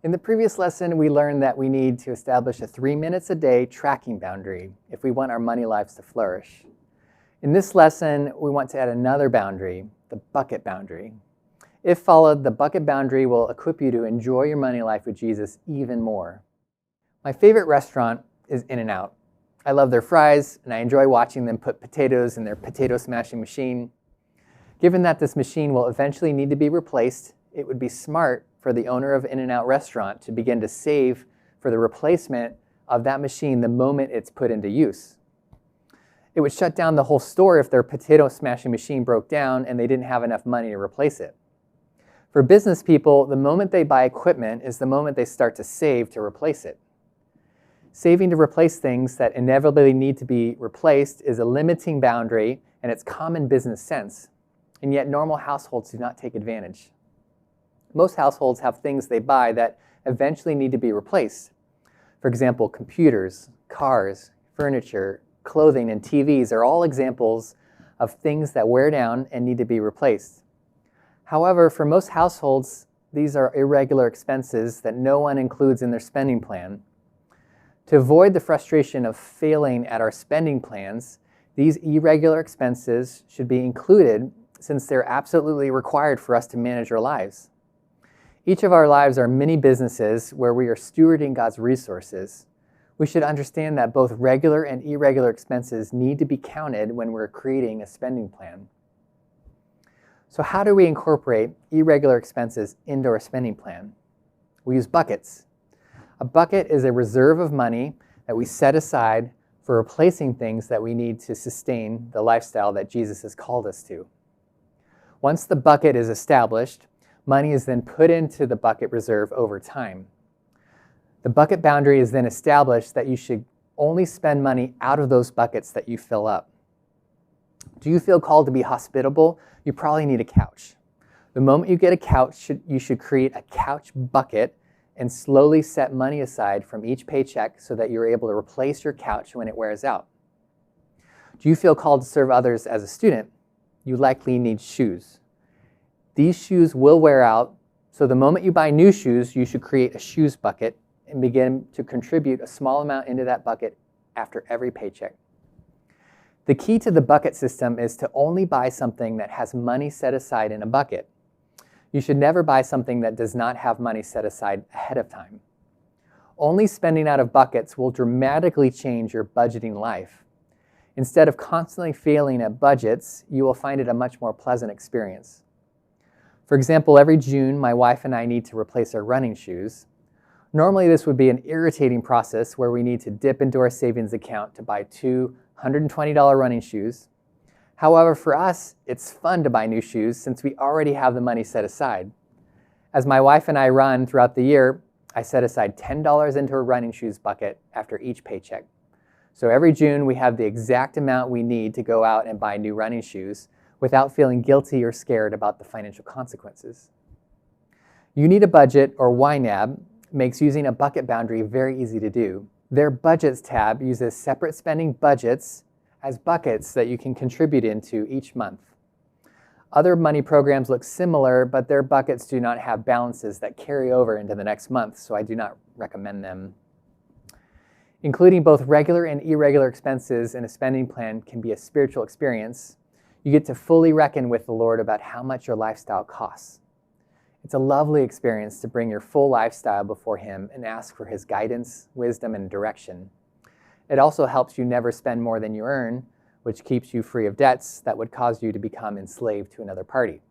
In the previous lesson, we learned that we need to establish a 3 minutes a day tracking boundary if we want our money lives to flourish. In this lesson, we want to add another boundary, the bucket boundary. If followed, the bucket boundary will equip you to enjoy your money life with Jesus even more. My favorite restaurant is In-N-Out. I love their fries, and I enjoy watching them put potatoes in their potato smashing machine. Given that this machine will eventually need to be replaced, it would be smart for the owner of In-N-Out restaurant to begin to save for the replacement of that machine the moment it's put into use. It would shut down the whole store if their potato smashing machine broke down and they didn't have enough money to replace it. For business people, the moment they buy equipment is the moment they start to save to replace it. Saving to replace things that inevitably need to be replaced is a limiting boundary, and it's common business sense. And yet normal households do not take advantage. Most households have things they buy that eventually need to be replaced. For example, computers, cars, furniture, clothing, and TVs are all examples of things that wear down and need to be replaced. However, for most households, these are irregular expenses that no one includes in their spending plan. To avoid the frustration of failing at our spending plans, these irregular expenses should be included since they're absolutely required for us to manage our lives. Each of our lives are mini businesses where we are stewarding God's resources. We should understand that both regular and irregular expenses need to be counted when we're creating a spending plan. So how do we incorporate irregular expenses into our spending plan? We use buckets. A bucket is a reserve of money that we set aside for replacing things that we need to sustain the lifestyle that Jesus has called us to. Once the bucket is established, money is then put into the bucket reserve over time. The bucket boundary is then established that you should only spend money out of those buckets that you fill up. Do you feel called to be hospitable? You probably need a couch. The moment you get a couch, you should create a couch bucket and slowly set money aside from each paycheck so that you're able to replace your couch when it wears out. Do you feel called to serve others as a student? You likely need shoes. These shoes will wear out, so the moment you buy new shoes, you should create a shoes bucket and begin to contribute a small amount into that bucket after every paycheck. The key to the bucket system is to only buy something that has money set aside in a bucket. You should never buy something that does not have money set aside ahead of time. Only spending out of buckets will dramatically change your budgeting life. Instead of constantly failing at budgets, you will find it a much more pleasant experience. For example, every June, my wife and I need to replace our running shoes. Normally, this would be an irritating process where we need to dip into our savings account to buy two $120 running shoes. However, for us, it's fun to buy new shoes since we already have the money set aside. As my wife and I run throughout the year, I set aside $10 into a running shoes bucket after each paycheck. So every June, we have the exact amount we need to go out and buy new running shoes without feeling guilty or scared about the financial consequences. You Need a Budget, or YNAB, makes using a bucket boundary very easy to do. Their Budgets tab uses separate spending budgets as buckets that you can contribute into each month. Other money programs look similar, but their buckets do not have balances that carry over into the next month, so I do not recommend them. Including both regular and irregular expenses in a spending plan can be a spiritual experience. You get to fully reckon with the Lord about how much your lifestyle costs. It's a lovely experience to bring your full lifestyle before Him and ask for His guidance, wisdom, and direction. It also helps you never spend more than you earn, which keeps you free of debts that would cause you to become enslaved to another party.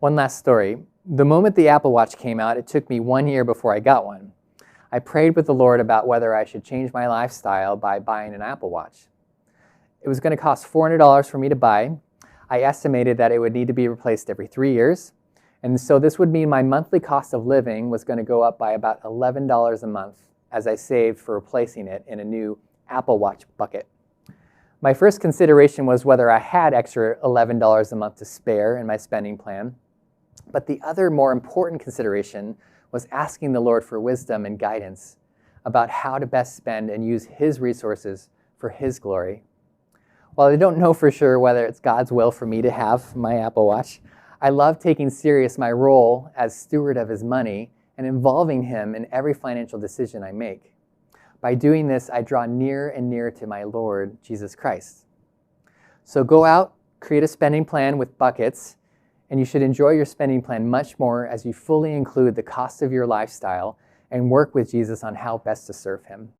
One last story. The moment the Apple Watch came out, it took me 1 year before I got one. I prayed with the Lord about whether I should change my lifestyle by buying an Apple Watch. It was going to cost $400 for me to buy. I estimated that it would need to be replaced every 3 years. And so this would mean my monthly cost of living was going to go up by about $11 a month as I saved for replacing it in a new Apple Watch bucket. My first consideration was whether I had extra $11 a month to spare in my spending plan. But the other more important consideration was asking the Lord for wisdom and guidance about how to best spend and use His resources for His glory. While I don't know for sure whether it's God's will for me to have my Apple Watch, I love taking serious my role as steward of His money and involving Him in every financial decision I make. By doing this, I draw near and near to my Lord, Jesus Christ. So go out, create a spending plan with buckets, and you should enjoy your spending plan much more as you fully include the cost of your lifestyle and work with Jesus on how best to serve Him.